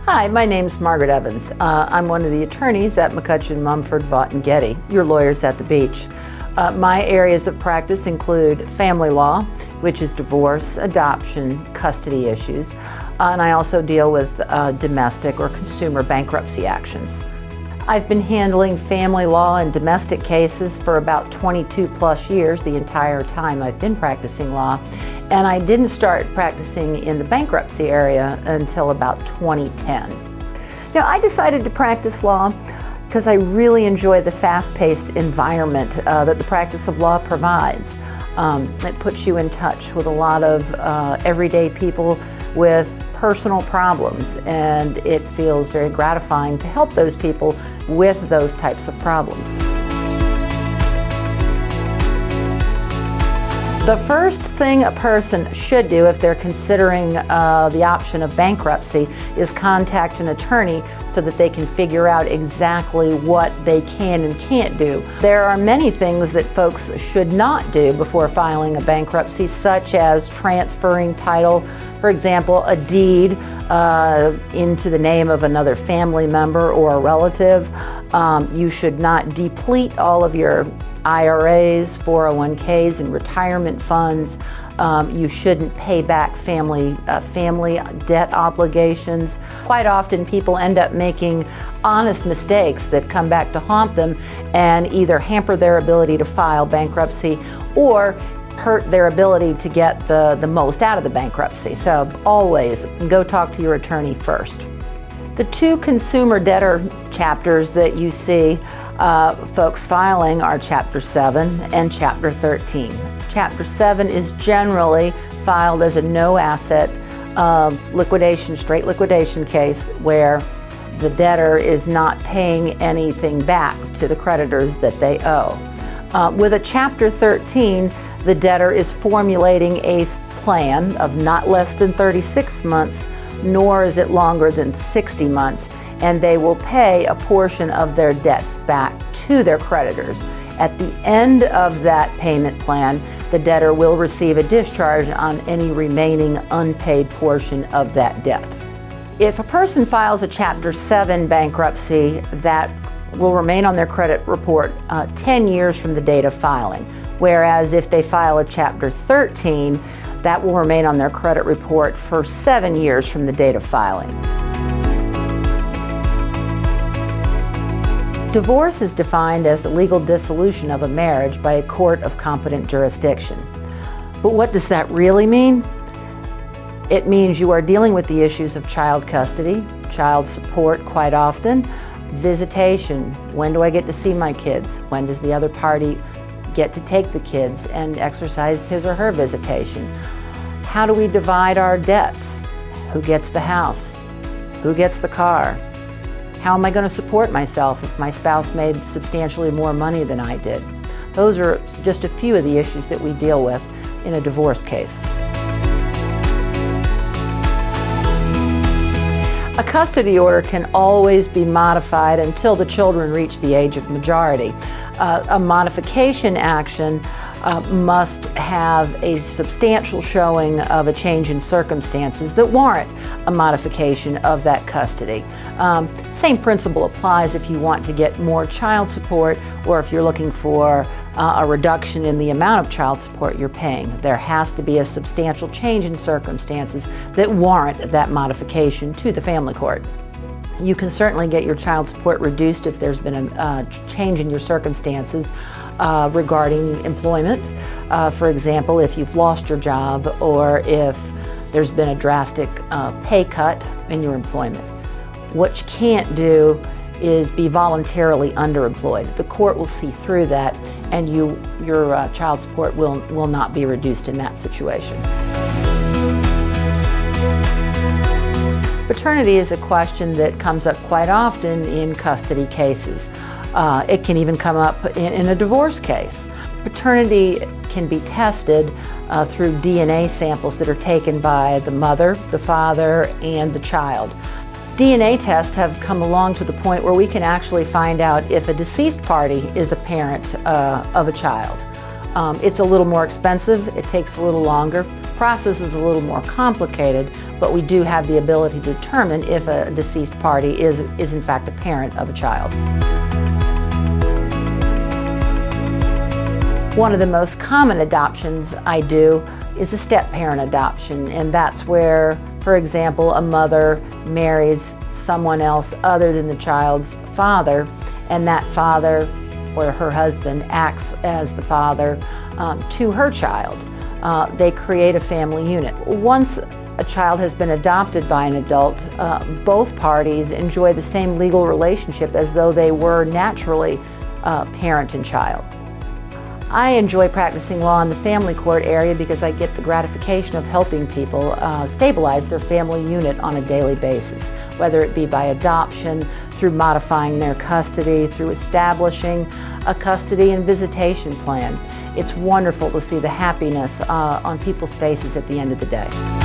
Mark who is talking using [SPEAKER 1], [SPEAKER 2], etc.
[SPEAKER 1] Hi, my name's Margaret Evans. I'm one of the attorneys at McCutchen Vaught Geddie, your lawyers at the beach. My areas of practice include family law, which is divorce, adoption, custody issues, and I also deal with domestic or consumer bankruptcy actions. I've been handling family law and domestic cases for about 22 plus years, the entire time I've been practicing law, and I didn't start practicing in the bankruptcy area until about 2010. Now, I decided to practice law because I really enjoy the fast-paced environment that the practice of law provides. It puts you in touch with a lot of everyday people with personal problems, and it feels very gratifying to help those people with those types of problems. The first thing a person should do if they're considering the option of bankruptcy is contact an attorney so that they can figure out exactly what they can and can't do. There are many things that folks should not do before filing a bankruptcy, such as transferring title, for example, a deed into the name of another family member or a relative. You should not deplete all of your IRAs, 401ks, and retirement funds. You shouldn't pay back family debt obligations. Quite often people end up making honest mistakes that come back to haunt them and either hamper their ability to file bankruptcy or hurt their ability to get the most out of the bankruptcy. So always go talk to your attorney first. The two consumer debtor chapters that you see folks filing are Chapter 7 and Chapter 13. Chapter 7 is generally filed as a no-asset liquidation, straight liquidation case where the debtor is not paying anything back to the creditors that they owe. With a Chapter 13, the debtor is formulating a plan of not less than 36 months, nor is it longer than 60 months, and they will pay a portion of their debts back to their creditors. At the end of that payment plan, the debtor will receive a discharge on any remaining unpaid portion of that debt. If a person files a Chapter 7 bankruptcy, that will remain on their credit report 10 years from the date of filing, whereas if they file a Chapter 13, that will remain on their credit report for 7 years from the date of filing. Divorce is defined as the legal dissolution of a marriage by a court of competent jurisdiction. But what does that really mean? It means you are dealing with the issues of child custody, child support quite often, visitation. When do I get to see my kids? When does the other party get to take the kids and exercise his or her visitation? How do we divide our debts? Who gets the house? Who gets the car? How am I going to support myself if my spouse made substantially more money than I did? Those are just a few of the issues that we deal with in a divorce case. A custody order can always be modified until the children reach the age of majority. A modification action must have a substantial showing of a change in circumstances that warrant a modification of that custody. Same principle applies if you want to get more child support or if you're looking for a reduction in the amount of child support you're paying. There has to be a substantial change in circumstances that warrant that modification to the family court. You can certainly get your child support reduced if there's been a change in your circumstances regarding employment. For example, if you've lost your job or if there's been a drastic pay cut in your employment. What you can't do is be voluntarily underemployed. The court will see through that and your child support will not be reduced in that situation. Paternity is a question that comes up quite often in custody cases. It can even come up in a divorce case. Paternity can be tested through DNA samples that are taken by the mother, the father, and the child. DNA tests have come along to the point where we can actually find out if a deceased party is a parent of a child. It's a little more expensive, it takes a little longer, Process is a little more complicated, but we do have the ability to determine if a deceased party is in fact a parent of a child. One of the most common adoptions I do is a step-parent adoption, and that's where, for example, a mother marries someone else other than the child's father, and that father or her husband acts as the father to her child. They create a family unit. Once a child has been adopted by an adult, both parties enjoy the same legal relationship as though they were naturally parent and child. I enjoy practicing law in the family court area because I get the gratification of helping people stabilize their family unit on a daily basis, whether it be by adoption, through modifying their custody, through establishing a custody and visitation plan. It's wonderful to see the happiness on people's faces at the end of the day.